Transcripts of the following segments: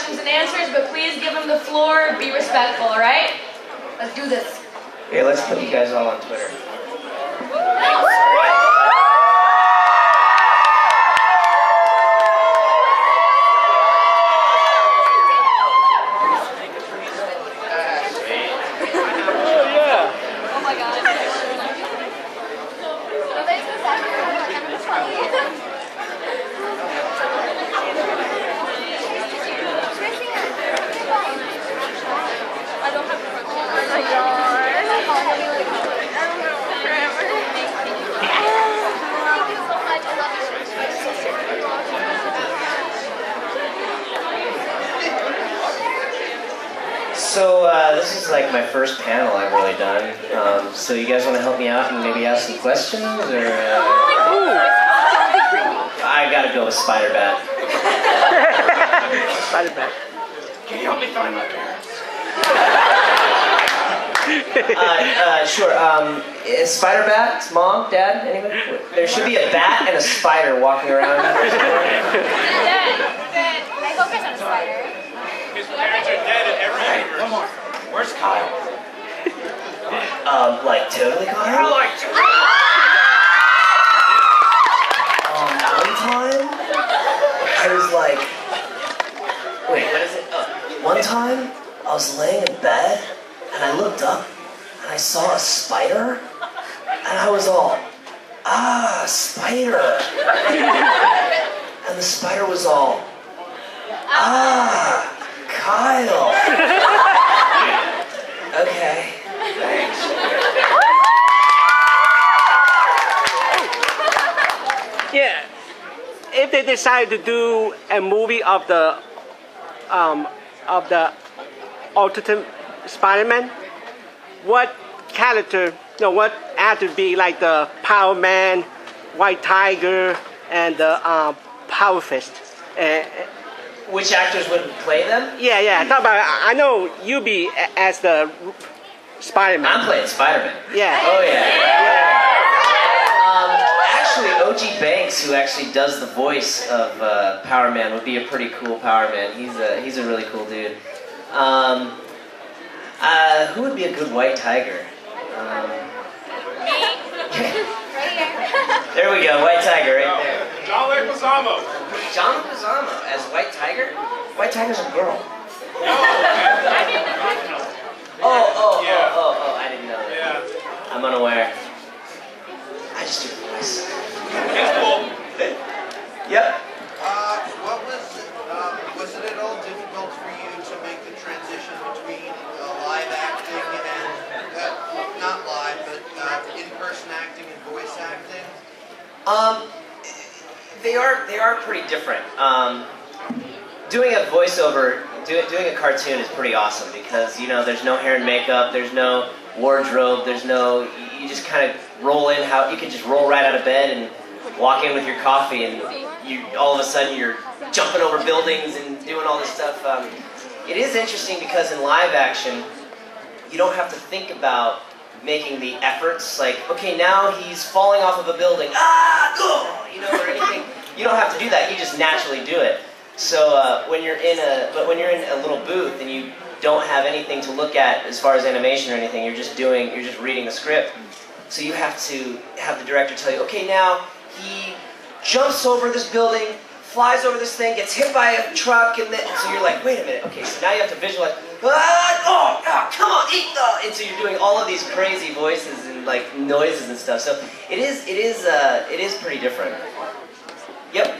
questions and answers, but please give him the floor. Be respectful, all right? Let's do this. Okay, let's put you guys all on Twitter. So this is like my first panel I've really done. So you guys want to help me out and maybe ask some questions, or? I gotta go with Spider Bat. Spider Bat. Can you help me find my parents? Sure. Is Spider Bat, Mom, Dad, anybody? There should be a bat and a spider walking around. Dad. I focus on a spider. His parents are dead in every universe. One more. Where's Kyle? Like totally I Kyle? like to. One time, I was like, wait, what is it? One time, I was laying in bed, and I looked up, and I saw a spider, and I was all, spider. And the spider was all, Kyle. Okay, thanks. Yeah, if they decide to do a movie of the alternate Spider-Man, what character, what actor be like the Power Man, White Tiger, and the Power Fist? Which actors would play them? Yeah. Talk about. I know you be as the Spider-Man. I'm playing Spider-Man. Yeah. Oh yeah. Actually, O.G. Banks, who actually does the voice of Power Man, would be a pretty cool Power Man. He's a really cool dude. Who would be a good White Tiger? There we go, White Tiger right there. John Leguizamo. John Leguizamo as White Tiger? White Tiger's a girl. Oh, I didn't know that. Yeah. I'm unaware. I just do the voice. It's cool. Yep. What was it at all difficult for you to make the transition between live acting and, not live, but in-person acting and voice acting? They are pretty different. Doing a voiceover, doing a cartoon is pretty awesome because, there's no hair and makeup, there's no wardrobe, you just kind of roll in you can just roll right out of bed and walk in with your coffee and all of a sudden you're jumping over buildings and doing all this stuff. It is interesting because in live action, you don't have to think about making the efforts, like, okay, now he's falling off of a building, or anything. You don't have to do that, you just naturally do it. So when you're in a little booth and you don't have anything to look at as far as animation or anything, you're just reading the script. So you have to have the director tell you, okay, now he jumps over this building, flies over this thing, gets hit by a truck, and then so you're like, wait a minute, okay, so now you have to visualize, come on, eat the, and so you're doing all of these crazy voices and like noises and stuff. So it is pretty different. Yep.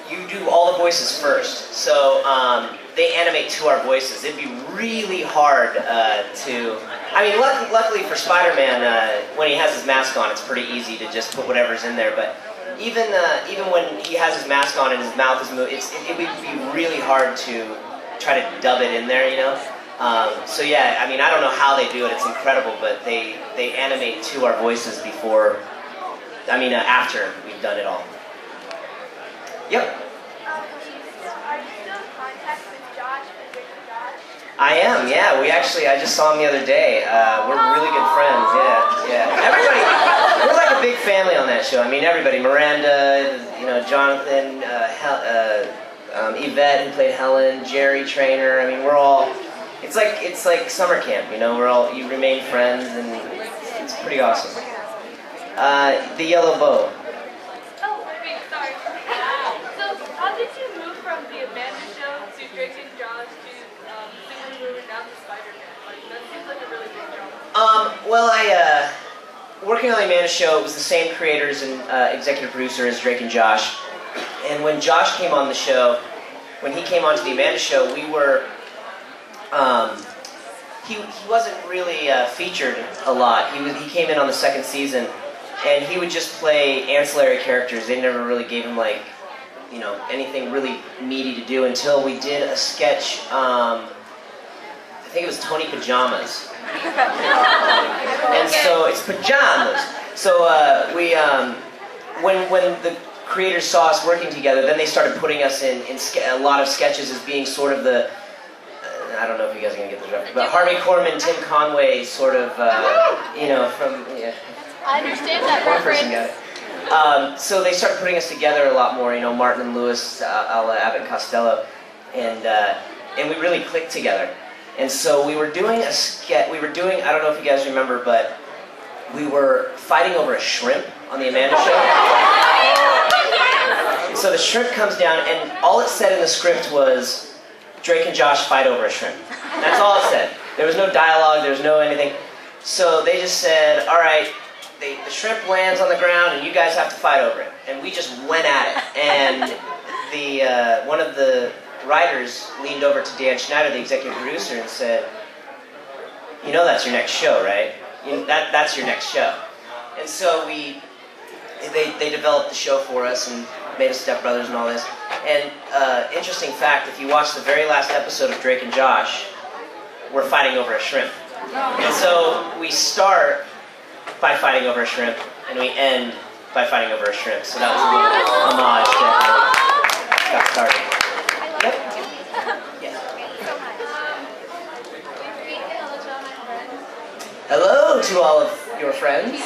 You do all the voices first, so they animate to our voices. It'd be really hard luckily for Spider-Man, when he has his mask on, it's pretty easy to just put whatever's in there, but even when he has his mask on and his mouth is moving, it would be really hard to try to dub it in there, So yeah, I don't know how they do it, it's incredible, but they animate to our voices after we've done it all. Yep. Are you still in contact with Josh, Josh? I am, yeah. I just saw him the other day. We're really good friends, yeah. Everybody, we're like a a big family on that show. I mean, everybody, Miranda, you know, Jonathan, Yvette, who played Helen, Jerry Trainer. I mean, we're all, it's like summer camp, you know, you remain friends, and it's pretty awesome. The Yellow Bow. Oh, wait, sorry. So, how did you move from the Amanda Show to Drake and Josh to Single Mover now to Spider-Man? Like, that seems like a really big jump. Well, working on the Amanda Show, it was the same creators and executive producer as Drake and Josh. And when Josh came on the show, when he came onto the Amanda Show, we were, he wasn't really featured a lot. He came in on the second season, and he would just play ancillary characters. They never really gave him, like, you know, anything really meaty to do until we did a sketch, I think it was Tony Pajamas. And so it's pajamas. So when the creators saw us working together, then they started putting us in a lot of sketches as being sort of the, I don't know if you guys are gonna get this reference, but Harvey Korman, Tim Conway, sort of, you know, from. Yeah. I understand that One person got it. So they started putting us together a lot more. You know, Martin and Lewis, a la Abbott and Costello, and we really clicked together. And so we were doing a sketch. I don't know if you guys remember, but we were fighting over a shrimp on the Amanda Show. So the shrimp comes down, and all it said in the script was, Drake and Josh fight over a shrimp. That's all it said. There was no dialogue, there was no anything. So they just said, all right, the shrimp lands on the ground, and you guys have to fight over it. And we just went at it. And one of the writers leaned over to Dan Schneider, the executive producer, and said, you know that's your next show, right? That's your next show. And so they developed the show for us and made us Step Brothers and all this. And interesting fact, if you watch the very last episode of Drake and Josh, we're fighting over a shrimp. And so we start by fighting over a shrimp, and we end by fighting over a shrimp. So that was a little homage to how we got started. Yep. Yes. Hello to all of your friends.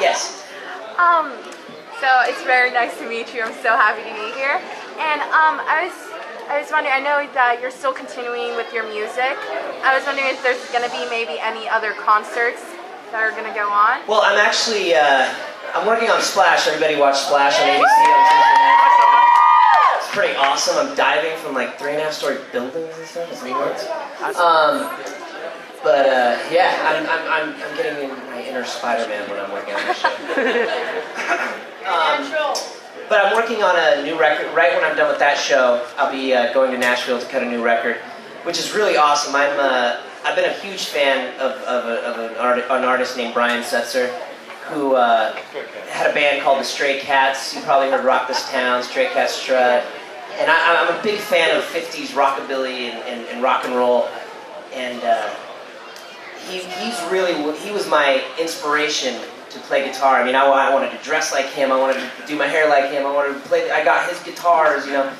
Yes. So it's very nice to meet you. I'm so happy to be here. And I was wondering, I know that you're still continuing with your music. I was wondering if there's going to be maybe any other concerts that are going to go on. Well, I'm actually, I'm working on Splash. Everybody watch Splash on ABC on Tuesday night. It's pretty awesome. I'm diving from like 3.5-story buildings and stuff. It's nuts. But yeah, I'm getting in my inner Spider-Man when I'm working on this show. But I'm working on a new record. Right when I'm done with that show, I'll be going to Nashville to cut a new record, which is really awesome. I've been a huge fan of an artist named Brian Setzer, who had a band called the Stray Cats. You probably heard Rock This Town, Stray Cats Strut. And I'm a big fan of 50s rockabilly and rock and roll. And he was my inspiration to play guitar. I mean, I wanted to dress like him. I wanted to do my hair like him. I wanted to play. I got his guitars, you know.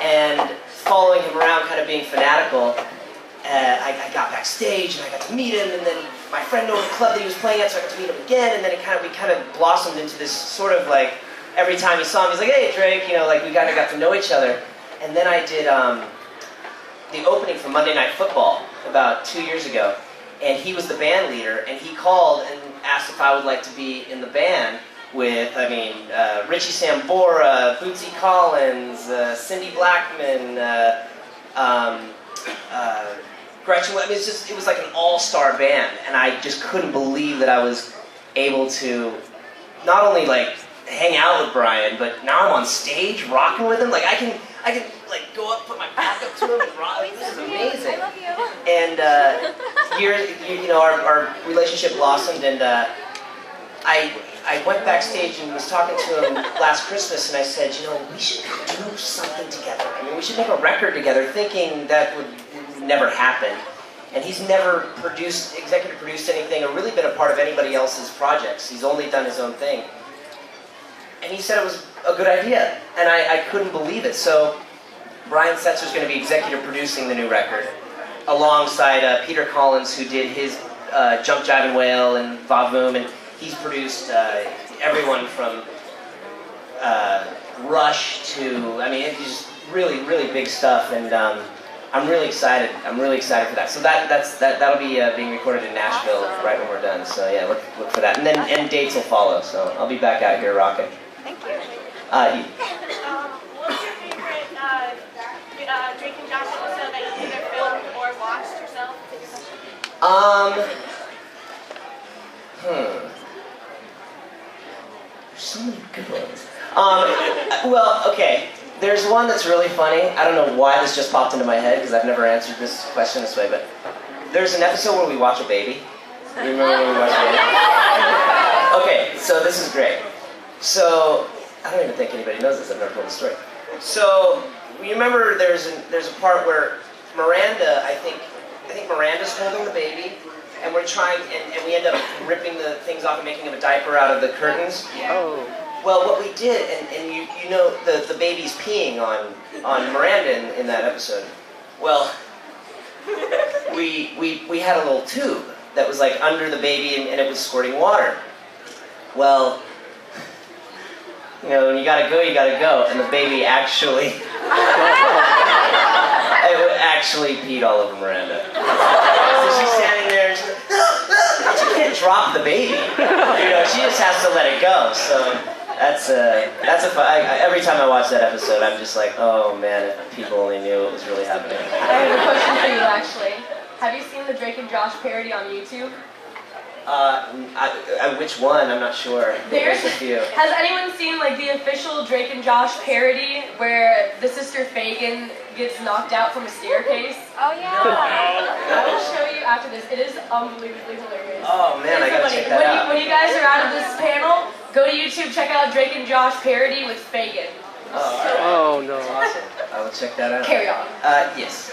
And following him around, kind of being fanatical, I got backstage and I got to meet him. And then my friend owned the club that he was playing at, so I got to meet him again. And then we kind of blossomed into this sort of like, every time he saw him, he's like, "Hey, Drake," you know, like we kind of got to know each other. And then I did the opening for Monday Night Football about 2 years ago. And he was the band leader, and he called and asked if I would like to be in the band with, Richie Sambora, Bootsy Collins, Cindy Blackman, Gretchen. I mean, it was like an all-star band, and I just couldn't believe that I was able to not only like hang out with Brian, but now I'm on stage rocking with him. Like I can like go up, put my back up to him and rock. Like, this is amazing. I love you. And our relationship blossomed, and I went backstage and was talking to him last Christmas, and I said, you know, we should do something together. I mean, we should make a record together, thinking that would never happen. And he's never executive produced anything, or really been a part of anybody else's projects. He's only done his own thing. And he said it was a good idea, and I couldn't believe it. So Brian Setzer's going to be executive producing the new record, alongside Peter Collins, who did his Jump Jive and Whale and Vavoom, and he's produced everyone from Rush to, I mean, it's just really, really big stuff, and I'm really excited. I'm really excited for that. So that'll be being recorded in Nashville right when we're done. So yeah, look for that, and then dates will follow. So I'll be back out here rocking. Thank you. What's your favorite Drake and Josh episode that you either filmed or watched yourself? There's so many good ones. Well, okay. There's one that's really funny. I don't know why this just popped into my head because I've never answered this question this way, but there's an episode where we watch a baby. You remember when we watch a baby? Okay, so this is great. So I don't even think anybody knows this. I've never told the story. So you remember there's a part where Miranda, I think Miranda's holding the baby, and we're trying, and we end up ripping the things off and making him a diaper out of the curtains. Oh. Well, what we did, and you know the baby's peeing on Miranda in that episode. Well, we had a little tube that was like under the baby and it was squirting water. Well, you know, when you gotta go, and the baby actually peed all over Miranda. So she's standing there, and she's like, she can't drop the baby. You know, she just has to let it go. So that's a fun. Every time I watch that episode, I'm just like, oh man, if people only knew what was really happening. I have a question for you, actually. Have you seen the Drake and Josh parody on YouTube? Which one? I'm not sure. There's a few. Has anyone seen like the official Drake and Josh parody where the sister Fagin gets knocked out from a staircase? Oh yeah. I will show you after this. It is unbelievably hilarious. Oh man, I gotta check that out. When you guys are out of this panel, go to YouTube, check out Drake and Josh parody with Fagin. Oh no. Awesome. I will check that out. Carry on. Yes.